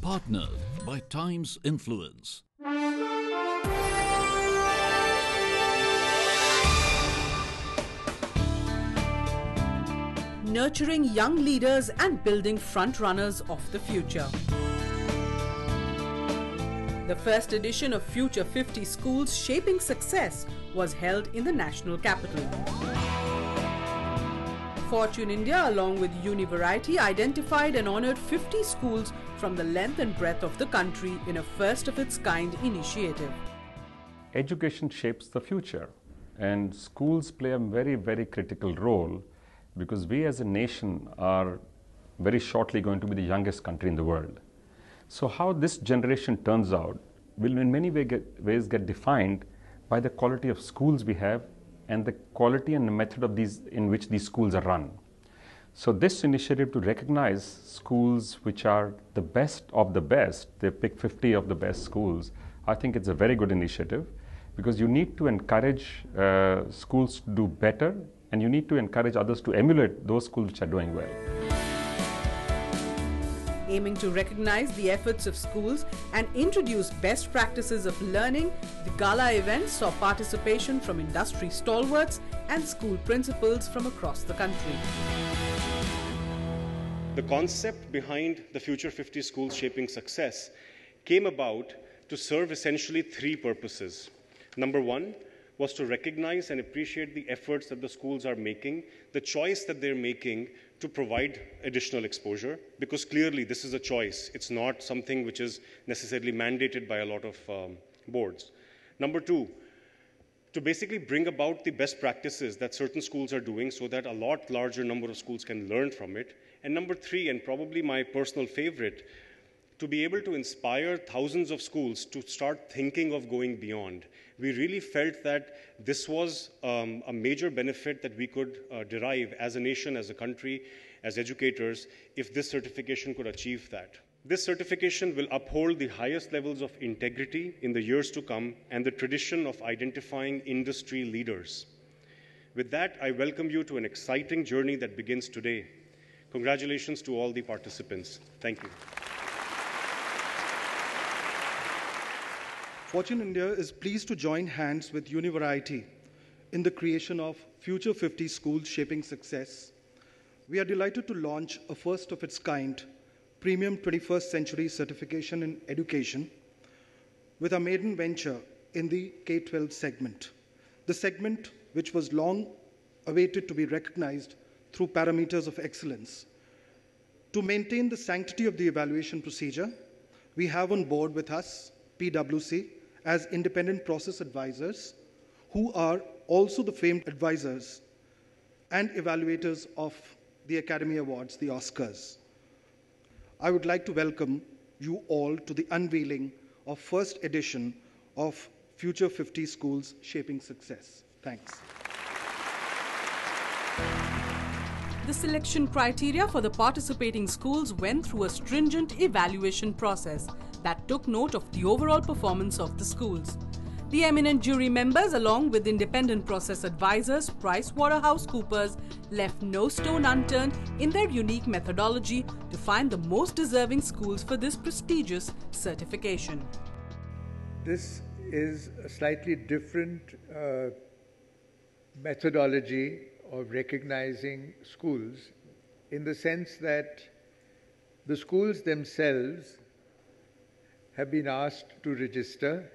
Partnered by Times Influence. Nurturing young leaders and building front-runners of the future. The first edition of Future 50 Schools Shaping Success was held in the national capital. Fortune India, along with Univariety, identified and honoured 50 schools from the length and breadth of the country in a first-of-its-kind initiative. Education shapes the future, and schools play a very, very critical role because we as a nation are very shortly going to be the youngest country in the world. So how this generation turns out will in many ways get defined by the quality of schools we have and the quality and the method of in which these schools are run. So this initiative to recognize schools which are the best of the best, they pick 50 of the best schools, I think it's a very good initiative because you need to encourage schools to do better and you need to encourage others to emulate those schools which are doing well. Aiming to recognize the efforts of schools and introduce best practices of learning, the gala event saw participation from industry stalwarts and school principals from across the country. The concept behind the Future 50 Schools Shaping Success came about to serve essentially three purposes. Number one was to recognize and appreciate the efforts that the schools are making, the choice that they're making to provide additional exposure, because clearly this is a choice. It's not something which is necessarily mandated by a lot of boards. Number two, to basically bring about the best practices that certain schools are doing so that a lot larger number of schools can learn from it. And number three, and probably my personal favorite, to be able to inspire thousands of schools to start thinking of going beyond. We really felt that this was a major benefit that we could derive as a nation, as a country, as educators, if this certification could achieve that. This certification will uphold the highest levels of integrity in the years to come and the tradition of identifying industry leaders. With that, I welcome you to an exciting journey that begins today. Congratulations to all the participants. Thank you. Fortune India is pleased to join hands with Univariety in the creation of Future 50 Schools Shaping Success. We are delighted to launch a first-of-its-kind premium 21st century certification in education with our maiden venture in the K-12 segment. The segment which was long awaited to be recognized through parameters of excellence. To maintain the sanctity of the evaluation procedure, we have on board with us PwC as independent process advisors, who are also the famed advisors and evaluators of the Academy Awards, the Oscars. I would like to welcome you all to the unveiling of first edition of Future 50 Schools Shaping Success. Thanks. The selection criteria for the participating schools went through a stringent evaluation process that took note of the overall performance of the schools. The eminent jury members, along with independent process advisors, PricewaterhouseCoopers, left no stone unturned in their unique methodology to find the most deserving schools for this prestigious certification. This is a slightly different methodology of recognizing schools in the sense that the schools themselves have been asked to register,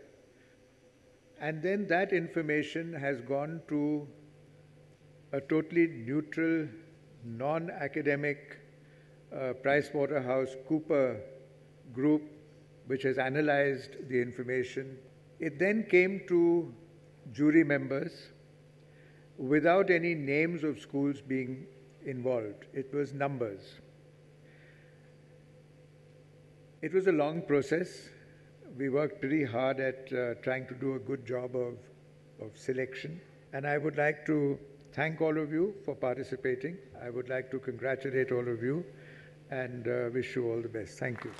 and then that information has gone to a totally neutral, non-academic PricewaterhouseCoopers group which has analyzed the information. It then came to jury members without any names of schools being involved. It was numbers. It was a long process. We worked pretty hard at trying to do a good job of selection. And I would like to thank all of you for participating. I would like to congratulate all of you and wish you all the best. Thank you.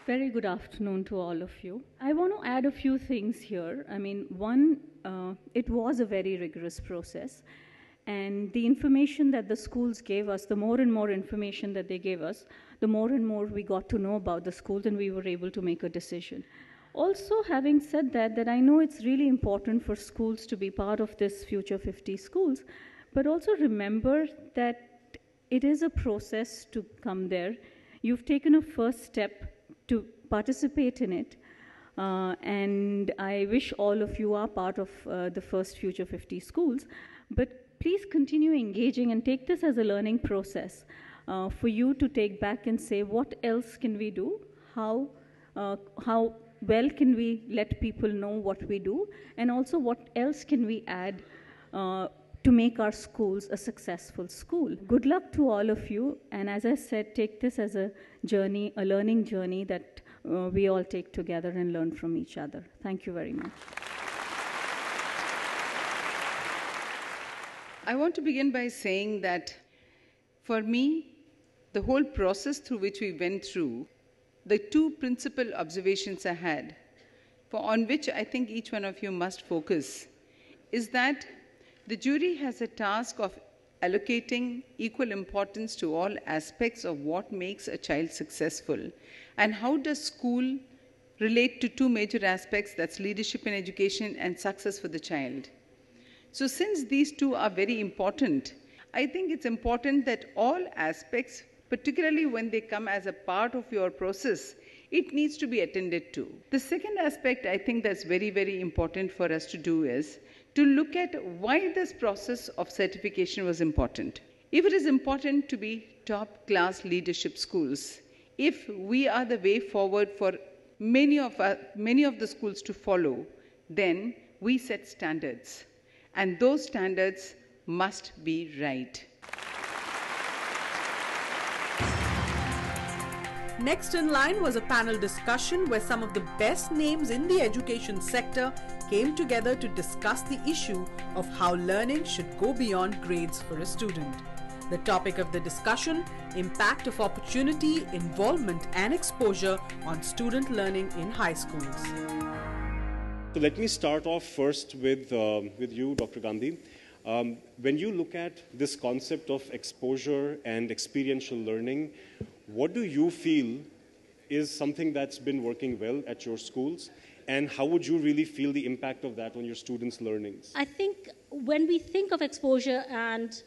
Very good afternoon to all of you. I want to add a few things here. I mean, one, it was a very rigorous process. And the information that the schools gave us, the more and more information that they gave us, the more and more we got to know about the schools and we were able to make a decision. Also, having said that, I know it's really important for schools to be part of this Future 50 schools, but also remember that it is a process to come there. You've taken a first step to participate in it, and I wish all of you are part of the first Future 50 schools, but please continue engaging and take this as a learning process for you to take back and say, what else can we do? How well can we let people know what we do? And also, what else can we add to make our schools a successful school? Good luck to all of you. And as I said, take this as a journey, a learning journey that we all take together and learn from each other. Thank you very much. I want to begin by saying that for me, the whole process through which we went through, the two principal observations I had, on which I think each one of you must focus, is that the jury has a task of allocating equal importance to all aspects of what makes a child successful. And how does school relate to two major aspects, that's leadership in education and success for the child. So since these two are very important, I think it's important that all aspects, particularly when they come as a part of your process, it needs to be attended to. The second aspect I think that's very, very important for us to do is to look at why this process of certification was important. If it is important to be top-class leadership schools, if we are the way forward for many of the schools to follow, then we set standards. And those standards must be right. Next in line was a panel discussion where some of the best names in the education sector came together to discuss the issue of how learning should go beyond grades for a student. The topic of the discussion, impact of opportunity, involvement and exposure on student learning in high schools. So let me start off first with you, Dr. Gandhi. When you look at this concept of exposure and experiential learning, what do you feel is something that's been working well at your schools? And how would you really feel the impact of that on your students' learnings? I think when we think of exposure and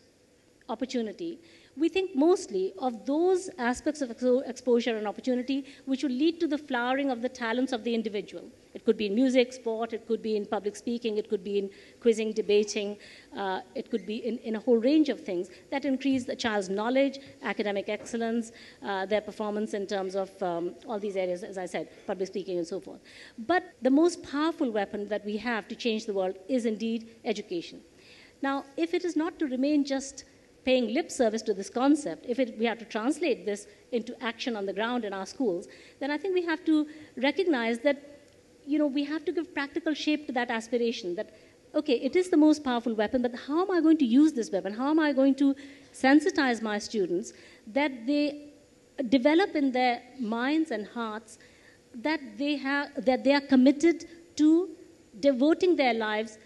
opportunity, we think mostly of those aspects of exposure and opportunity which will lead to the flowering of the talents of the individual. It could be in music, sport, it could be in public speaking, it could be in quizzing, debating, it could be in a whole range of things that increase the child's knowledge, academic excellence, their performance in terms of all these areas, as I said, public speaking and so forth. But the most powerful weapon that we have to change the world is indeed education. Now, if it is not to remain just paying lip service to this concept, if we have to translate this into action on the ground in our schools, then I think we have to recognize that, we have to give practical shape to that aspiration, that, okay, it is the most powerful weapon, but how am I going to use this weapon? How am I going to sensitize my students that they develop in their minds and hearts that they are committed to devoting their lives,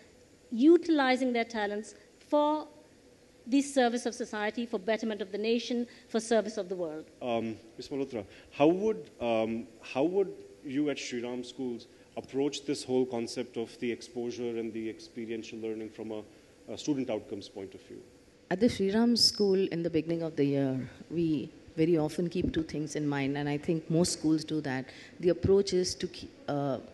utilizing their talents for the service of society, for betterment of the nation, for service of the world. Ms. Malhotra, how would you at Shri Ram Schools approach this whole concept of the exposure and the experiential learning from a student outcomes point of view? At the Shri Ram School in the beginning of the year, we very often keep two things in mind, and I think most schools do that. The approach is to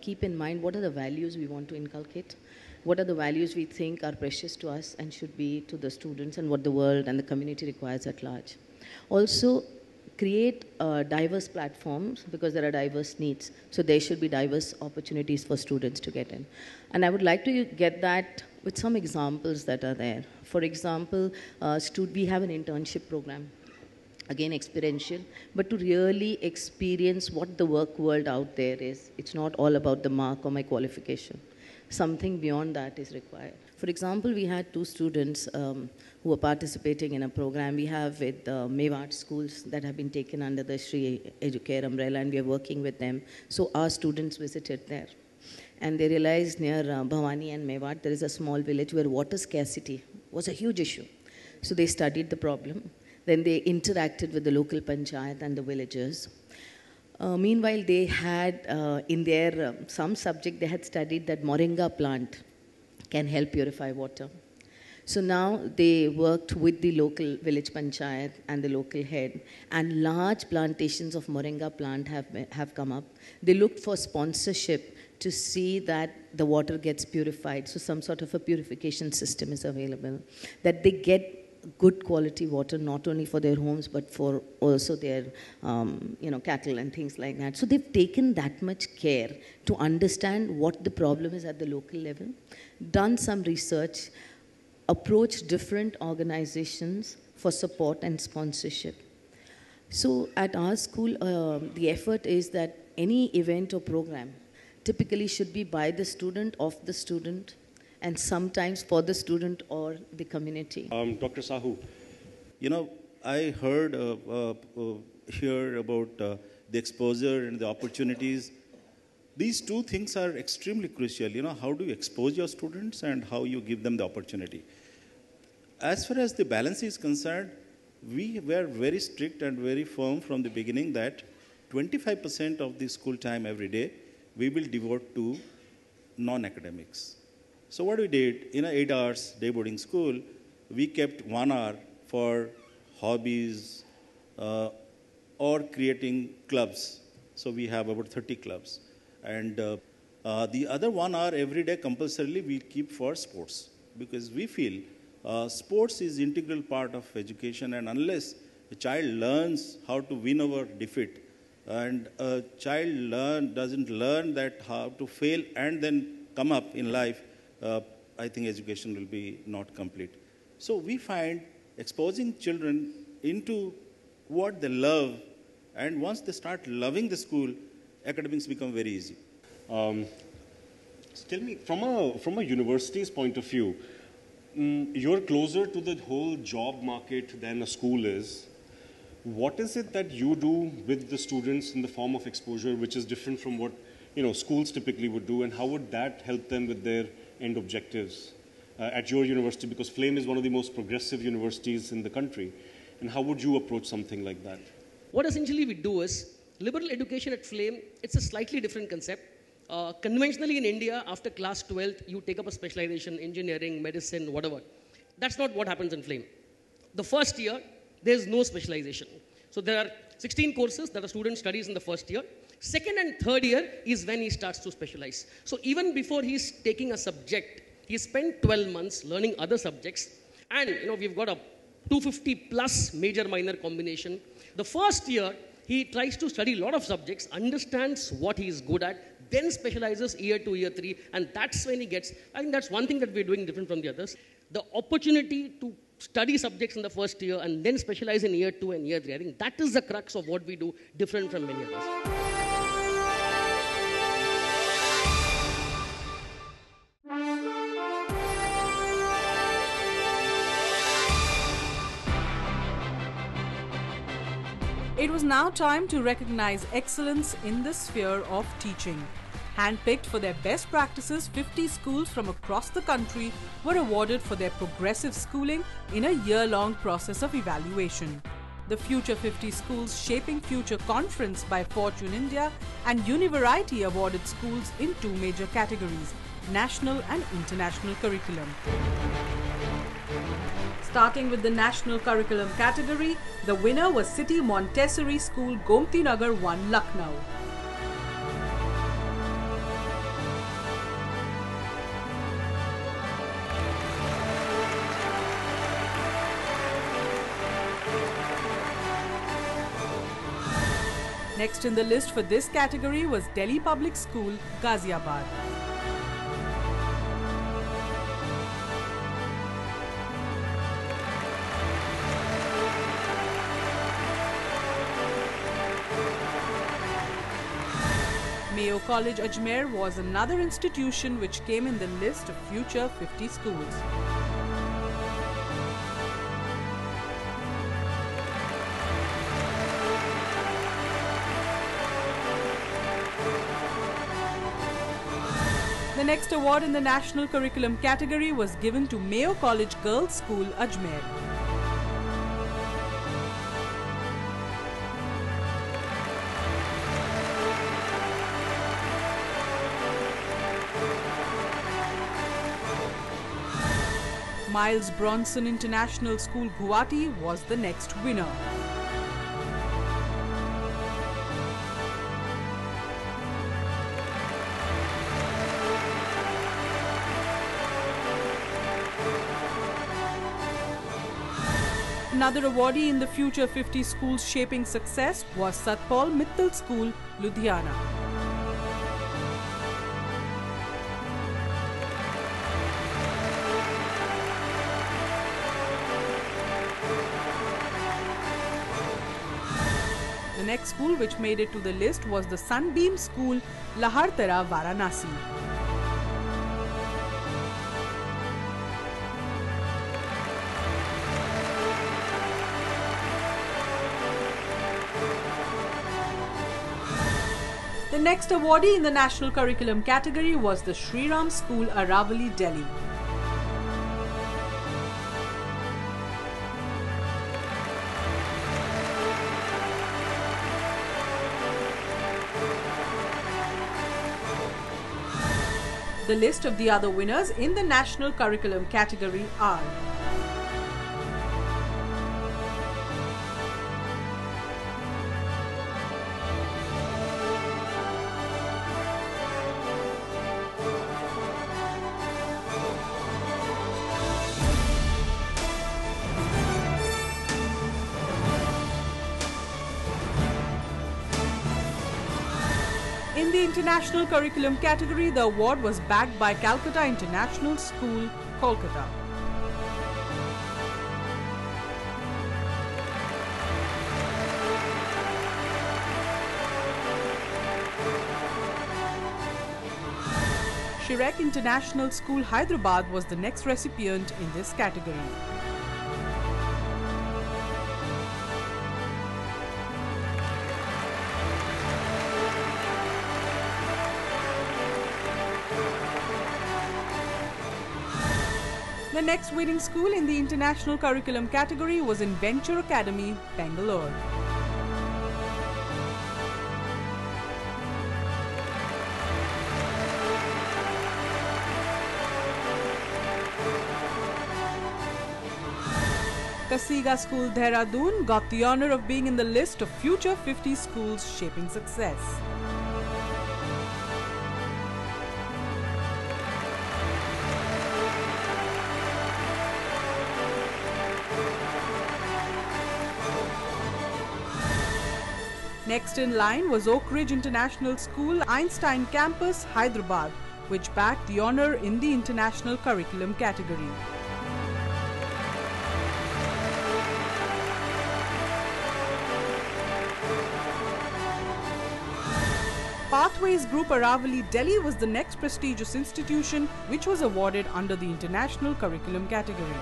keep in mind what are the values we want to inculcate, what are the values we think are precious to us and should be to the students, and what the world and the community requires at large. Also, create diverse platforms because there are diverse needs. So there should be diverse opportunities for students to get in. And I would like to get that with some examples that are there. For example, we have an internship program. Again, experiential, but to really experience what the work world out there is. It's not all about the mark or my qualification. Something beyond that is required. For example, we had two students who were participating in a program we have with Mewat schools that have been taken under the Shri Educare umbrella, and we are working with them. So our students visited there. And they realized near Bhavani and Mewat, there is a small village where water scarcity was a huge issue. So they studied the problem. Then they interacted with the local panchayat and the villagers. Meanwhile, they had in their some subject, they had studied that moringa plant can help purify water. So now they worked with the local village panchayat and the local head, and large plantations of moringa plant have come up. They looked for sponsorship to see that the water gets purified, so some sort of a purification system is available, that they get good quality water not only for their homes but for also their cattle and things like that. So they've taken that much care to understand what the problem is at the local level, done some research, approached different organizations for support and sponsorship. So at our school, the effort is that any event or program typically should be by the student, of the student, and sometimes for the student or the community. Dr. Sahu. I heard here about the exposure and the opportunities. These two things are extremely crucial. How do you expose your students and how you give them the opportunity? As far as the balance is concerned, we were very strict and very firm from the beginning that 25% of the school time every day we will devote to non-academics. So what we did, in an 8 hours day boarding school, we kept 1 hour for hobbies or creating clubs. So we have about 30 clubs. And the other 1 hour every day compulsorily we keep for sports, because we feel sports is integral part of education, and unless a child learns how to win over defeat, and a child doesn't learn that how to fail and then come up in life, I think education will be not complete. So we find exposing children into what they love, and once they start loving the school, academics become very easy. Tell me, from a university's point of view, you're closer to the whole job market than a school is. What is it that you do with the students in the form of exposure, which is different from what schools typically would do, and how would that help them with their end objectives at your university? Because FLAME is one of the most progressive universities in the country. And how would you approach something like that? What essentially we do is, liberal education at FLAME, it's a slightly different concept. Conventionally in India, after class 12th, you take up a specialization, engineering, medicine, whatever. That's not what happens in FLAME. The first year, there's no specialization. So there are 16 courses that a student studies in the first year. Second and third year is when he starts to specialize. So even before he's taking a subject, he spent 12 months learning other subjects. And we've got a 250 plus major minor combination. The first year, he tries to study a lot of subjects, understands what he is good at, then specializes year 2, year 3, and that's when he gets, I think that's one thing that we're doing different from the others. The opportunity to study subjects in the first year and then specialize in year 2 and year 3. I think that is the crux of what we do, different from many others. It was now time to recognize excellence in the sphere of teaching. Handpicked for their best practices, 50 schools from across the country were awarded for their progressive schooling in a year-long process of evaluation. The Future 50 Schools Shaping Future Conference by Fortune India and Univariety awarded schools in 2 major categories, national and international curriculum. Starting with the national curriculum category, the winner was City Montessori School, Gomti Nagar 1, Lucknow. Next in the list for this category was Delhi Public School, Ghaziabad. Mayo College, Ajmer was another institution which came in the list of Future 50 schools. next award in the National Curriculum category was given to Mayo College Girls' School, Ajmer. Miles Bronson International School, Guwahati was the next winner. Another awardee in the Future 50 Schools Shaping Success was Satpal Mittal School, Ludhiana. The next school which made it to the list was the Sunbeam School, Lahartara, Varanasi. The next awardee in the National Curriculum category was the Sri Ram School, Aravali, Delhi. The list of the other winners in the National Curriculum category are: in the International Curriculum category, the award was bagged by Calcutta International School, Kolkata. Shirek International School, Hyderabad was the next recipient in this category. The next winning school in the International Curriculum category was in Venture Academy, Bangalore. Kasiga School, Dehradun got the honor of being in the list of Future 50 Schools Shaping Success. Next in line was Oak Ridge International School, Einstein Campus, Hyderabad, which bagged the honor in the International Curriculum category. Pathways Group, Aravali, Delhi was the next prestigious institution which was awarded under the International Curriculum category.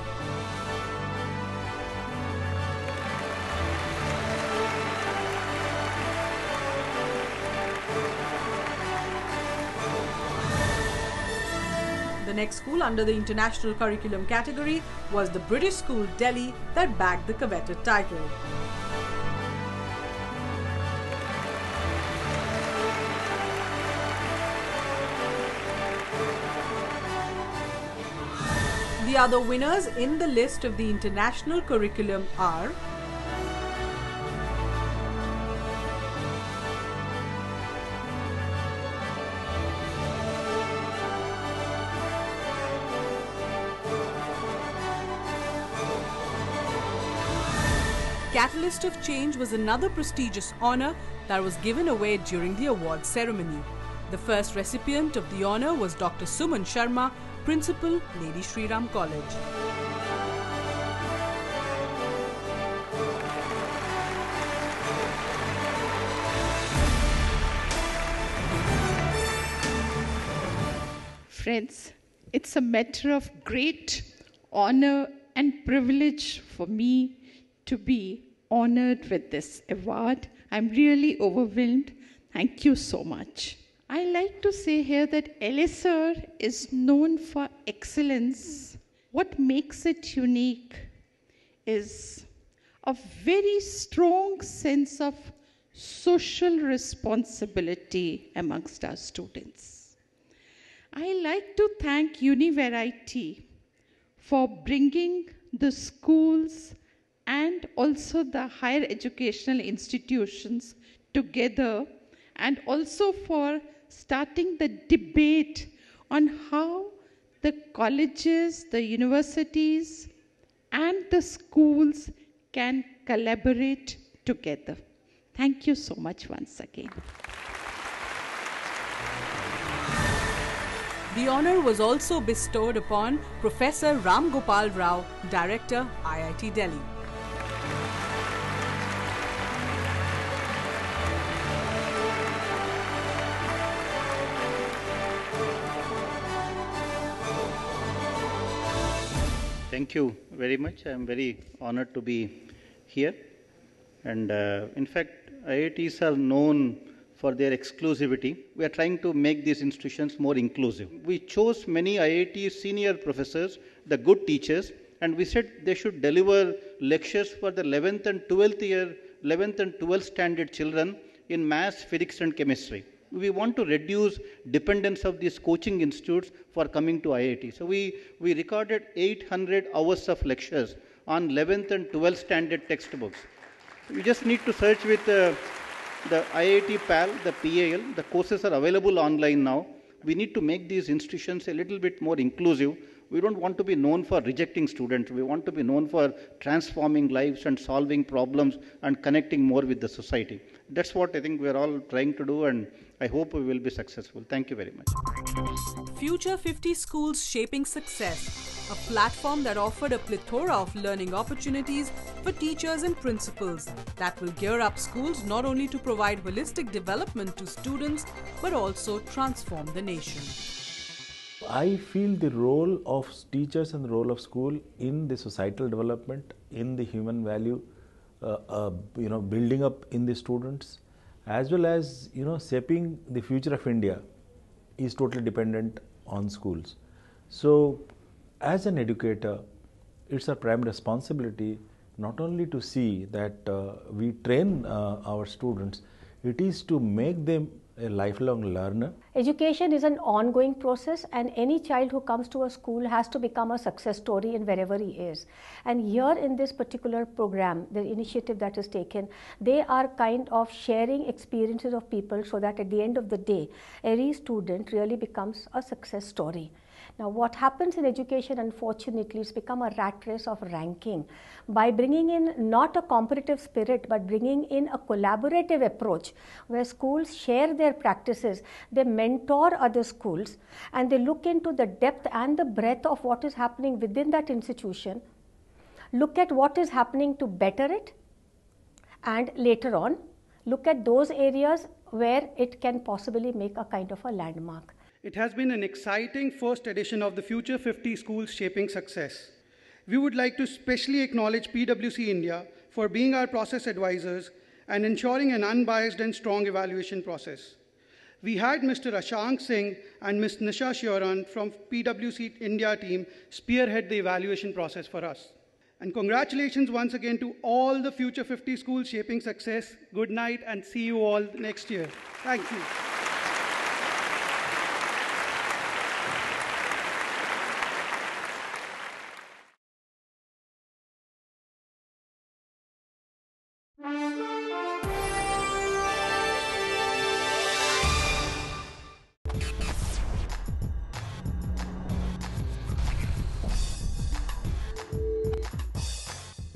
The next school under the International Curriculum category was the British School, Delhi, that bagged the coveted title. The other winners in the list of the International Curriculum are Catalyst of Change was another prestigious honor that was given away during the award ceremony. The first recipient of the honor was Dr. Suman Sharma, Principal, Lady Shri Ram College. Friends, it's a matter of great honor and privilege for me to be honored with this award. I'm really overwhelmed. Thank you so much. I like to say here that LSR is known for excellence. What makes it unique is a very strong sense of social responsibility amongst our students. I like to thank Univariety for bringing the schools and also the higher educational institutions together, and also for starting the debate on how the colleges, the universities, and the schools can collaborate together. Thank you so much once again. The honour was also bestowed upon Professor Ram Gopal Rao, Director, IIT Delhi. Thank you very much. I am very honored to be here. And in fact, IITs are known for their exclusivity. We are trying to make these institutions more inclusive. We chose many IIT senior professors, the good teachers, and we said they should deliver lectures for the 11th and 12th standard children in maths, physics and chemistry. We want to reduce dependence of these coaching institutes for coming to IIT. So we recorded 800 hours of lectures on 11th and 12th standard textbooks. You just need to search with the IIT PAL, the PAL. The courses are available online now. We need to make these institutions a little bit more inclusive. We don't want to be known for rejecting students. We want to be known for transforming lives and solving problems and connecting more with the society. That's what I think we're all trying to do, and I hope we will be successful. Thank you very much. Future 50 Schools Shaping Success, a platform that offered a plethora of learning opportunities for teachers and principals that will gear up schools not only to provide holistic development to students but also transform the nation. I feel the role of teachers and the role of school in the societal development, in the human value, building up in the students, as well as shaping the future of India, is totally dependent on schools. So, as an educator, it's our prime responsibility not only to see that we train our students, it is to make them a lifelong learner. Education is an ongoing process, and any child who comes to a school has to become a success story in wherever he is. And here in this particular program, the initiative that is taken, they are kind of sharing experiences of people so that at the end of the day, every student really becomes a success story. Now, what happens in education, unfortunately, it's become a rat race of ranking. By bringing in not a competitive spirit, but bringing in a collaborative approach, where schools share their practices, they mentor other schools, and they look into the depth and the breadth of what is happening within that institution, look at what is happening to better it, and later on, look at those areas where it can possibly make a kind of a landmark. It has been an exciting first edition of the Future 50 Schools Shaping Success. We would like to specially acknowledge PwC India for being our process advisors and ensuring an unbiased and strong evaluation process. We had Mr. Ashank Singh and Ms. Nisha Shioran from PwC India team spearhead the evaluation process for us. And congratulations once again to all the Future 50 Schools Shaping Success. Good night and see you all next year. Thank you.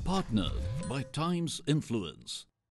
Partnered by Times Influence.